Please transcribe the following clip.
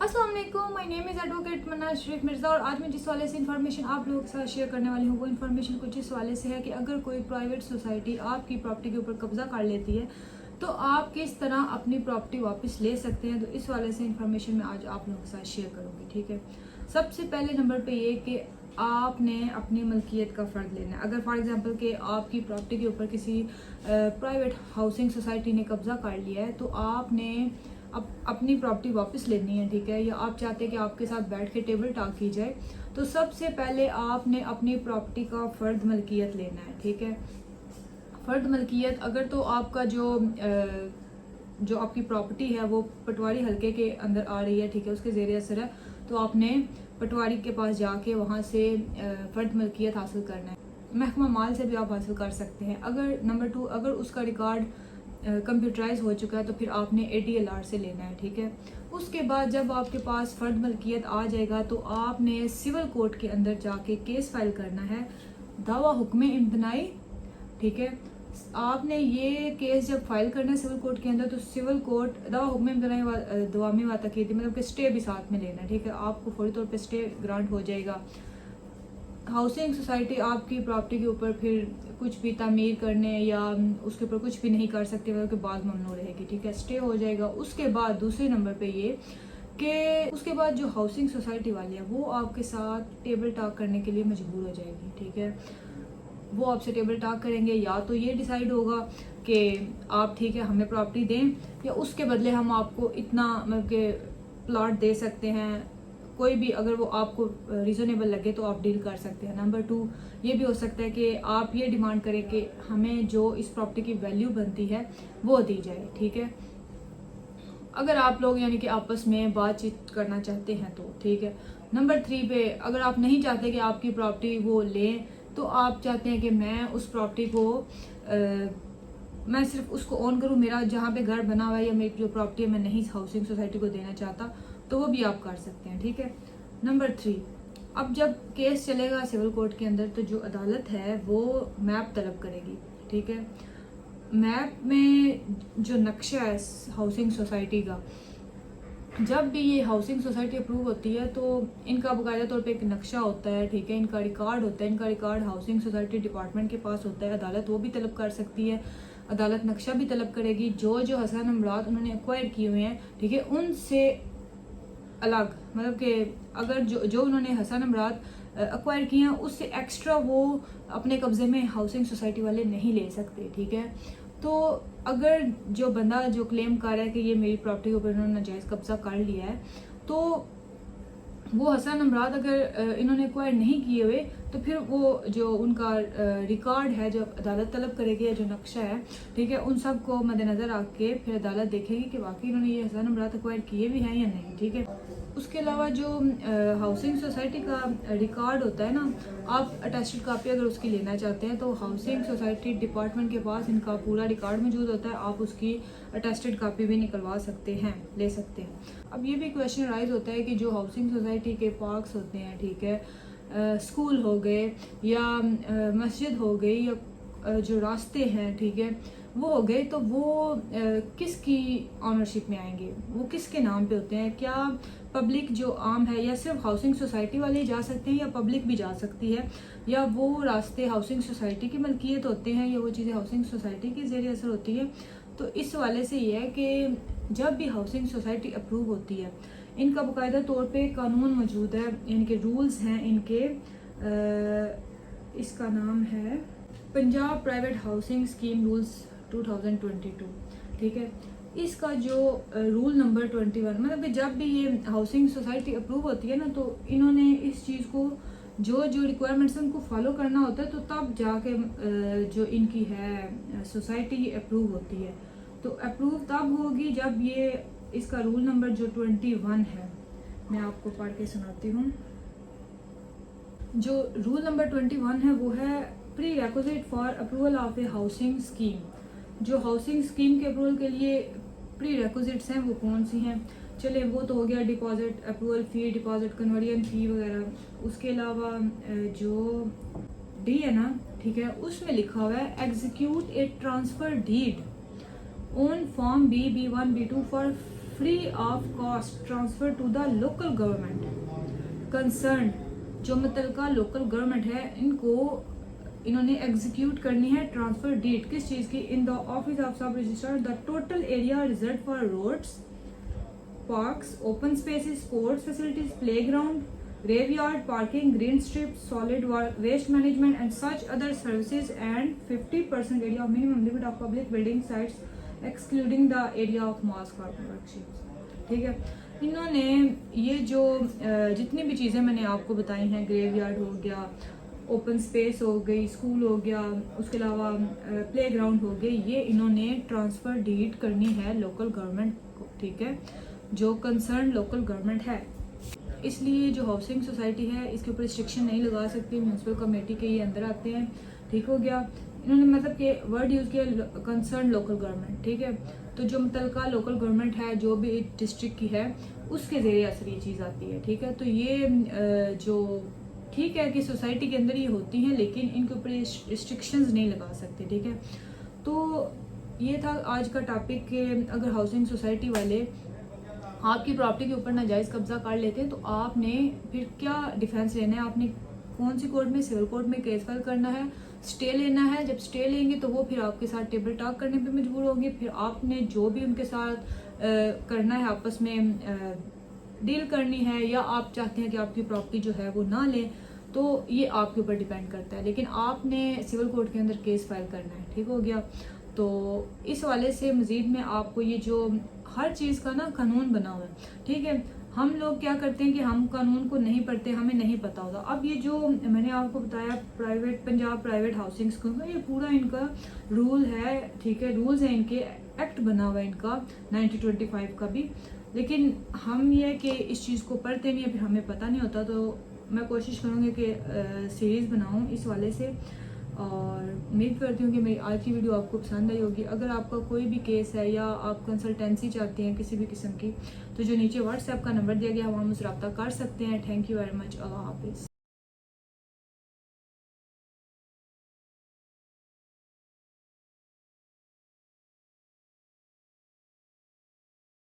अस्सलाम वालेकुम, my name is advocate मन्ना शरीफ मिर्ज़ा और आज मैं जिस वाले से इन्फॉर्मेशन आप लोगों के साथ शेयर करने वाली हूँ वो इन्फॉर्मेशन कुछ इस वाले से है कि अगर कोई प्राइवेट सोसाइटी आपकी प्रॉपर्टी के ऊपर कब्जा कर लेती है तो आप किस तरह अपनी प्रॉपर्टी वापस ले सकते हैं। तो इस वाले से इन्फॉर्मेशन मैं आज आप लोगों के साथ शेयर करूँगी। ठीक है, सबसे पहले नंबर पे ये कि आपने अपनी मलकियत का फ़र्द लेना है। अगर फॉर एग्जांपल कि आपकी प्रॉपर्टी के ऊपर किसी प्राइवेट हाउसिंग सोसाइटी ने कब्जा कर लिया है तो आपने अपनी प्रॉपर्टी वापस लेनी है। ठीक है, या आप चाहते हैं कि आपके साथ बैठ के टेबल टॉक की जाए तो सबसे पहले आपने अपनी प्रॉपर्टी का फ़र्द मलकियत लेना है। ठीक है, फ़र्द मलकियत अगर तो आपका जो आपकी प्रॉपर्टी है वो पटवारी हलके के अंदर आ रही है, ठीक है, उसके ज़ेरे असर है, तो आपने पटवारी के पास जाके वहाँ से फ़र्द मलकियत हासिल करना है। महकमा माल से भी आप हासिल कर सकते हैं। अगर नंबर 2 अगर उसका रिकॉर्ड कंप्यूटराइज हो चुका है तो फिर आपने ADLR से लेना है। ठीक है, उसके बाद जब आपके पास फ़र्द मलकियत आ जाएगा तो आपने सिविल कोर्ट के अंदर जाके केस फाइल करना है, दावा हुक्म इम्तनाई। ठीक है, आपने ये केस जब फाइल करना है सिविल कोर्ट के अंदर तो सिविल कोर्ट दावा हुक्म इम्तनाई दवामी वाता की थी, मतलब कि स्टे भी साथ में लेना है। ठीक है, आपको फौरी तौर पे स्टे ग्रांट हो जाएगा। हाउसिंग सोसाइटी आपकी प्रॉपर्टी के ऊपर फिर कुछ भी तामीर करने या उसके ऊपर कुछ भी नहीं कर सकते, मतलब कि बाद ममनू रहेगी। ठीक है, स्टे हो जाएगा। उसके बाद दूसरे नंबर पे ये कि उसके बाद जो हाउसिंग सोसाइटी वाली है वो आपके साथ टेबल टॉक करने के लिए मजबूर हो जाएगी। ठीक है, वो आपसे टेबल टॉक करेंगे, या तो ये डिसाइड होगा कि आप ठीक है हमें प्रॉपर्टी दें या उसके बदले हम आपको इतना मतलब कि प्लॉट दे सकते हैं, कोई भी अगर वो आपको रीज़नेबल लगे तो आप डील कर सकते हैं। नंबर 2 ये भी हो सकता है कि आप ये डिमांड करें कि हमें जो इस प्रॉपर्टी की वैल्यू बनती है वो दी जाए। ठीक है, अगर आप लोग यानी कि आपस में बातचीत करना चाहते हैं तो। ठीक है, नंबर 3 पे अगर आप नहीं चाहते कि आपकी प्रॉपर्टी वो लें तो आप चाहते हैं कि मैं उस प्रॉपर्टी को मैं सिर्फ उसको ओन करूं, मेरा जहाँ पे घर बना हुआ है या मेरी जो प्रॉपर्टी है मैं नहीं हाउसिंग सोसाइटी को देना चाहता, तो वो भी आप कर सकते हैं। ठीक है, नंबर 3 अब जब केस चलेगा सिविल कोर्ट के अंदर तो जो अदालत है वो मैप तलब करेगी। ठीक है, मैप में जो नक्शा है हाउसिंग सोसाइटी का, जब भी ये हाउसिंग सोसाइटी अप्रूव होती है तो इनका बाकायदा तौर पे एक नक्शा होता है। ठीक है, इनका रिकॉर्ड होता है, इनका रिकॉर्ड हाउसिंग सोसाइटी डिपार्टमेंट के पास होता है। अदालत वो भी तलब कर सकती है, अदालत नक्शा भी तलब करेगी। जो हसन अमरात उन्होंने एक्वायर किए हुए हैं, ठीक है, उनसे अलग, मतलब कि अगर जो उन्होंने हसन अमरात एक्वायर किए हैं उससे एक्स्ट्रा वो अपने कब्जे में हाउसिंग सोसाइटी वाले नहीं ले सकते। ठीक है, तो अगर जो बंदा जो क्लेम कर रहा है कि ये मेरी प्रॉपर्टी के ऊपर इन्होंने नाजायज़ कब्जा कर लिया है तो वो हसन अमरात अगर इन्होंने एक्वायर नहीं किए हुए तो फिर वो जो उनका रिकॉर्ड है जो अदालत तलब करेगी या जो नक्शा है, ठीक है, उन सब को मद्देनज़र रख के फिर अदालत देखेगी कि वाकई इन्होंने ये हसन अमरात एक्वायर किए भी हैं या नहीं। ठीक है, उसके अलावा जो हाउसिंग सोसाइटी का रिकॉर्ड होता है ना, आप अटेस्टेड कापी अगर उसकी लेना चाहते हैं तो हाउसिंग सोसाइटी डिपार्टमेंट के पास इनका पूरा रिकॉर्ड मौजूद होता है, आप उसकी अटेस्टेड कापी भी निकलवा सकते हैं, ले सकते हैं। अब ये भी क्वेश्चन राइज होता है कि जो हाउसिंग सोसाइटी के पार्क्स होते हैं, ठीक है, स्कूल हो गए या मस्जिद हो गई या जो रास्ते हैं, ठीक है, वो हो गए, तो वो किसकी ऑनरशिप में आएंगे, वो किसके नाम पे होते हैं? क्या पब्लिक जो आम है या सिर्फ हाउसिंग सोसाइटी वाले ही जा सकते हैं या पब्लिक भी जा सकती है, या वो रास्ते हाउसिंग सोसाइटी की मलकियत होते हैं या वो चीज़ें हाउसिंग सोसाइटी के ज़रिए असर होती है? तो इस वाले से ये है कि जब भी हाउसिंग सोसाइटी अप्रूव होती है इनका बाकायदा तौर पे कानून मौजूद है, इनके रूल्स हैं, इनके इसका नाम है Punjab private housing scheme rules 2022। ठीक है, इसका जो रूल नंबर 21, मतलब कि जब भी ये हाउसिंग सोसाइटी अप्रूव होती है ना तो इन्होंने इस चीज़ को जो रिक्वायरमेंट्स उनको फॉलो करना होता है, तो तब जाके जो इनकी है सोसाइटी अप्रूव होती है। तो अप्रूव तब होगी जब ये इसका रूल नंबर जो 21 है, मैं आपको पढ़ के सुनाती हूँ। जो रूल नंबर 21 है वो है pre requisite for approval of A housing scheme. जो हाउसिंग स्कीम के अप्रूवल के लिए प्री रिक्विजिट्स हैं वो कौन सी हैं? चले वो तो हो गया डिपॉजिट, अप्रूवल फ़ी, डिपॉजिट कन्वर्जन फ़ी वगैरह। उसके अलावा जो डी है ना, ठीक है, उसमें लिखा हुआ है execute a transfer deed on form B, B1, B2 for free of cost transfer to the local government concern. जो मुतलका लोकल गवर्नमेंट है इन्होंने एग्जीक्यूट करनी है ट्रांसफर डीड किस चीज़ की, in the office of sub registrar the total area reserve for roads, parks, open spaces, sports facilities, playground, graveyard, parking, green strips, solid waste management and such other services, and 50% area of minimum limit of public building sites excluding the area of mosque or workshops। ठीक है, इन्होंने ये जो जितनी भी चीज़ें मैंने आपको बताई हैं, ग्रेवयार्ड हो गया, ओपन स्पेस हो गई, स्कूल हो गया, उसके अलावा प्लेग्राउंड हो गए, ये इन्होंने ट्रांसफ़र डीड करनी है लोकल गवर्नमेंट को। ठीक है, जो कंसर्न लोकल गवर्नमेंट है, इसलिए जो हाउसिंग सोसाइटी है इसके ऊपर रिस्ट्रिक्शन नहीं लगा सकती, म्यूनसिपल कमेटी के ये अंदर आते हैं। ठीक हो गया, इन्होंने मतलब कि वर्ड यूज़ किया कंसर्न लोकल गवर्नमेंट। ठीक है, तो जो मुतलका लोकल गवर्नमेंट है जो भी डिस्ट्रिक्ट की है उसके ज़रिए असर ये चीज़ आती है। ठीक है, तो ये जो ठीक है कि सोसाइटी के अंदर ये होती हैं लेकिन इनके ऊपर रिस्ट्रिक्शंस नहीं लगा सकते। ठीक है, तो ये था आज का टॉपिक कि अगर हाउसिंग सोसाइटी वाले आपकी प्रॉपर्टी के ऊपर नाजायज़ कब्जा कर लेते हैं तो आपने फिर क्या डिफेंस लेना है, आपने कौन सी कोर्ट में, सिविल कोर्ट में केस फाइल करना है, स्टे लेना है। जब स्टे लेंगे तो वो फिर आपके साथ टेबल टॉक करने पे मजबूर होंगे, फिर आपने जो भी उनके साथ करना है आपस में डील करनी है, या आप चाहते हैं कि आपकी प्रॉपर्टी जो है वो ना लें, तो ये आपके ऊपर डिपेंड करता है, लेकिन आपने सिविल कोर्ट के अंदर केस फाइल करना है। ठीक हो गया, तो इस वाले से मज़ीद में आपको ये जो हर चीज़ का ना कानून बना हुआ है। ठीक है, हम लोग क्या करते हैं कि हम कानून को नहीं पढ़ते, हमें नहीं पता होता। अब ये जो मैंने आपको बताया पंजाब प्राइवेट हाउसिंग स्कीम का, ये पूरा इनका रूल है। ठीक है, रूल्स हैं इनके, एक्ट बना हुआ है इनका 1925 का भी, लेकिन हम ये कि इस चीज़ को पढ़ते नहीं है, फिर हमें पता नहीं होता। तो मैं कोशिश करूँगी कि सीरीज़ बनाऊँ इस वाले से, और उम्मीद करती हूँ कि मेरी आज की वीडियो आपको पसंद आई होगी। अगर आपका कोई भी केस है या आप कंसल्टेंसी चाहते हैं किसी भी किस्म की, तो जो नीचे व्हाट्सएप का नंबर दिया गया है वहाँ मुझसे रब्ता कर सकते हैं। थैंक यू वेरी मच, अल्लाह हाफिज़।